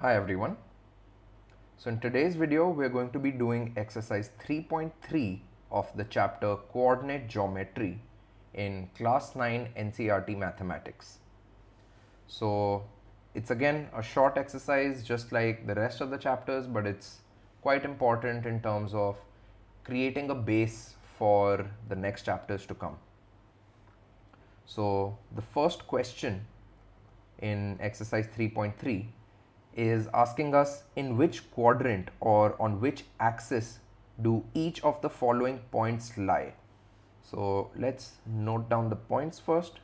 Hi everyone. So in today's video we're going to be doing exercise 3.3 of the chapter Coordinate Geometry in class 9 NCERT Mathematics. So it's again a short exercise just like the rest of the chapters, but it's quite important in terms of creating a base for the next chapters to come. So the first question in exercise 3.3 is asking us in which quadrant or on which axis do each of the following points lie. So let's note down the points first.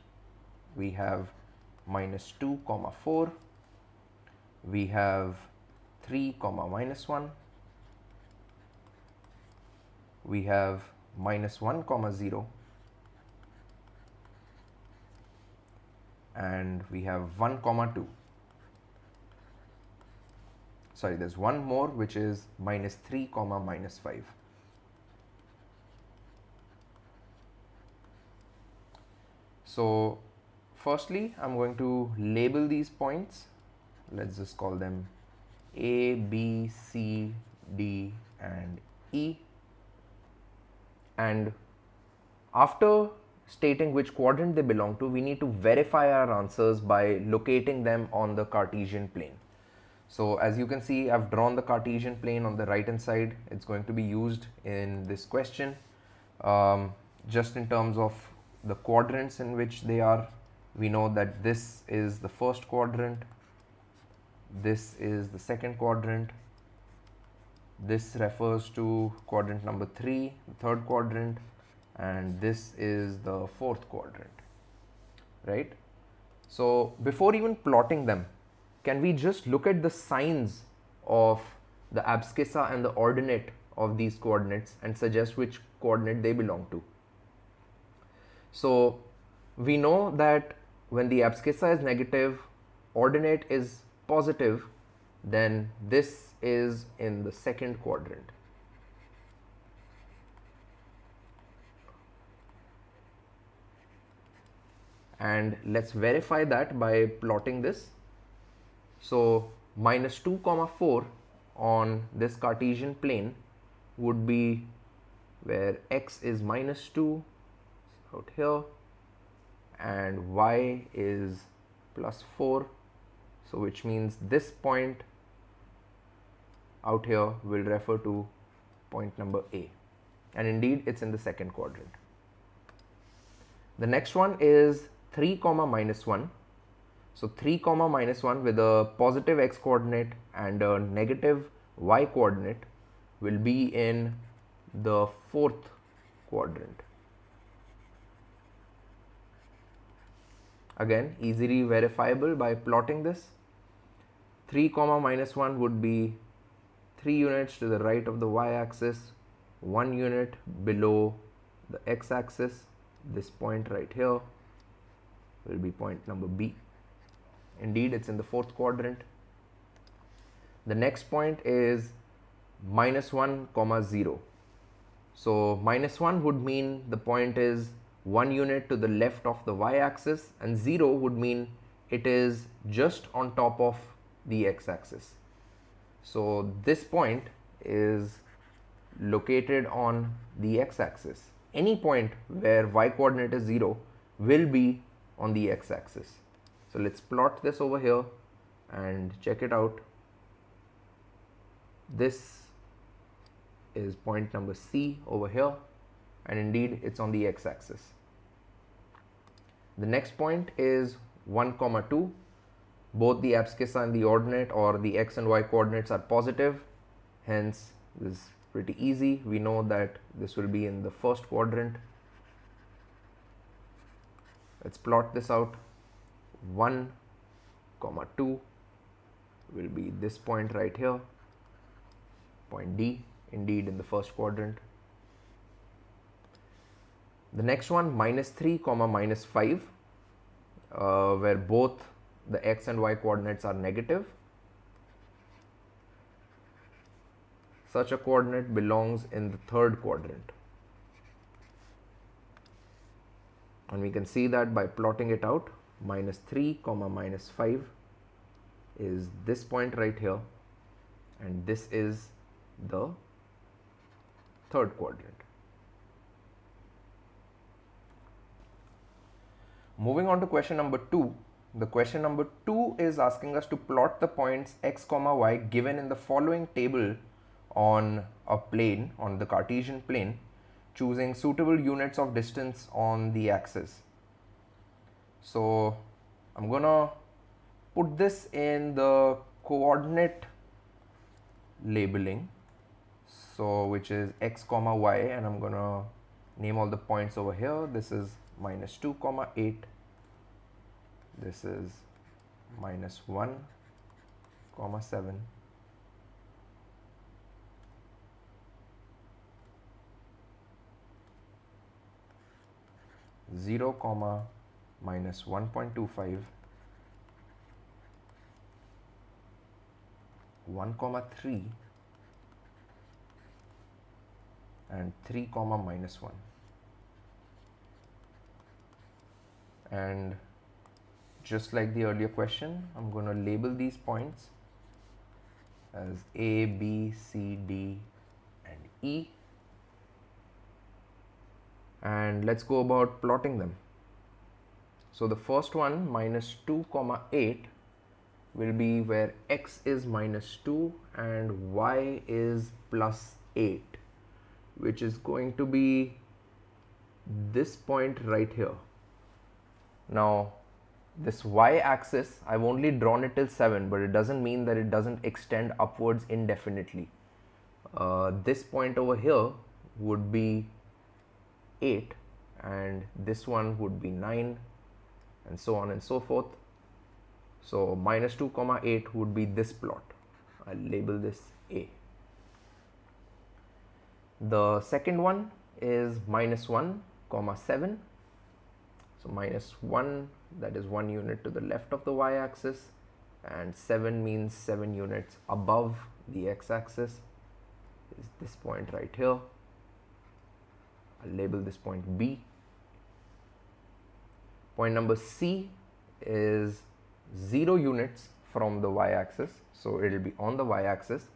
We have -2, 4, we have 3, -1, we have -1, 0, and we have 1, 2. Sorry, there's one more which is -3, -5. So firstly, I'm going to label these points. Let's just call them A, B, C, D, and E. And after stating which quadrant they belong to, we need to verify our answers by locating them on the Cartesian plane. So as you can see, I've drawn the Cartesian plane on the right hand side. It's going to be used in this question. Just in terms of the quadrants in which they are, we know that this is the first quadrant, this is the second quadrant, this refers to quadrant number 3, the third quadrant, and this is the fourth quadrant, right? So before even plotting them, can we just look at the signs of the abscissa and the ordinate of these coordinates and suggest which coordinate they belong to? So we know that when the abscissa is negative, ordinate is positive, then this is in the second quadrant. And let's verify that by plotting this. So -2, 4 on this Cartesian plane would be where x is -2 out here and y is +4, so which means this point out here will refer to point number A, and indeed it's in the second quadrant. The next one is 3, -1. So 3, -1 with a positive x coordinate and a negative y coordinate will be in the fourth quadrant. Again, easily verifiable by plotting this. 3, -1 would be 3 units to the right of the y-axis, 1 unit below the x-axis. This point right here will be point number B. Indeed, it's in the fourth quadrant. The next point is -1, 0. So -1 would mean the point is 1 unit to the left of the y-axis, and 0 would mean it is just on top of the x-axis. So this point is located on the x-axis. Any point where y coordinate is 0 will be on the x-axis. So let's plot this over here and check it out. This is point number C over here, and indeed it's on the x-axis. The next point is 1, 2. Both the abscissa and the ordinate, or the x and y coordinates, are positive, hence this is pretty easy. We know that this will be in the first quadrant. Let's plot this out. 1, 2 will be this point right here, point D, indeed in the first quadrant. The next one, -3, -5, where both the x and y coordinates are negative. Such a coordinate belongs in the third quadrant. And we can see that by plotting it out. -3, -5 is this point right here, and this is the third quadrant. Moving on to question number 2. The question number 2 is asking us to plot the points x comma y given in the following table on a plane, on the Cartesian plane, choosing suitable units of distance on the axis. So I'm gonna put this in the coordinate labeling, so which is x comma y, and I'm gonna name all the points over here. This is -2, 8. This is -1, 7. Zero comma -1.25, 1,3, and 3 comma -1. And just like the earlier question, I'm going to label these points as A, B, C, D, and E. And let's go about plotting them. So the first one, -2, 8, will be where x is -2 and y is +8, which is going to be this point right here. Now, this y-axis, I've only drawn it till 7, but it doesn't mean that it doesn't extend upwards indefinitely. This point over here would be 8, and this one would be 9, and so on and so forth. So -2, 8 would be this plot. I'll label this A. The second one is -1, 7. So -1, that is 1 unit to the left of the y-axis, and 7 means 7 units above the x-axis, is this point right here. I'll label this point B. Point number C is 0 units from the y-axis, so it will be on the y-axis,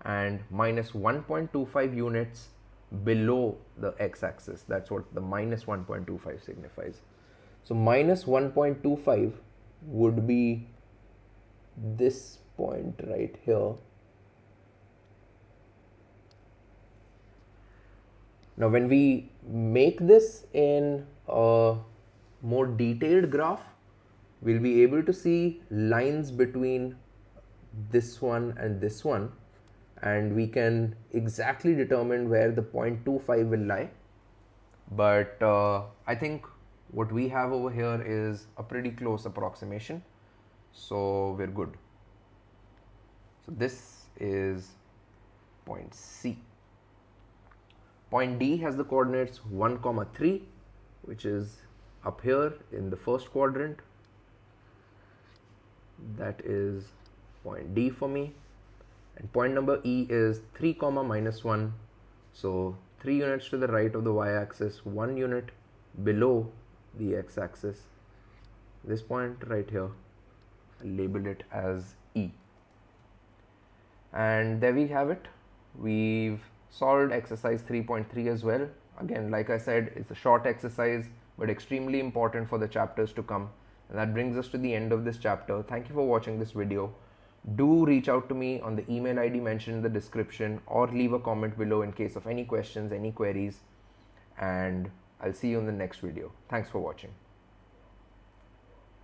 and -1.25 units below the x-axis. That's what the -1.25 signifies. So -1.25 would be this point right here. Now when we make this in a more detailed graph, we'll be able to see lines between this one and this one, and we can exactly determine where the 0.25 will lie. But I think what we have over here is a pretty close approximation, so we're good. So this is point C. Point D has the coordinates 1, 3, which is up here in the first quadrant. That is point D for me. And point number E is 3, -1. So 3 units to the right of the y-axis, 1 unit below the x-axis. This point right here, I'll label it as E. And there we have it. We've solved exercise 3.3 as well. Again, like I said, it's a short exercise, but extremely important for the chapters to come. And that brings us to the end of this chapter. Thank you for watching this video. Do reach out to me on the email ID mentioned in the description, or leave a comment below in case of any questions, any queries, and I'll see you in the next video. Thanks for watching.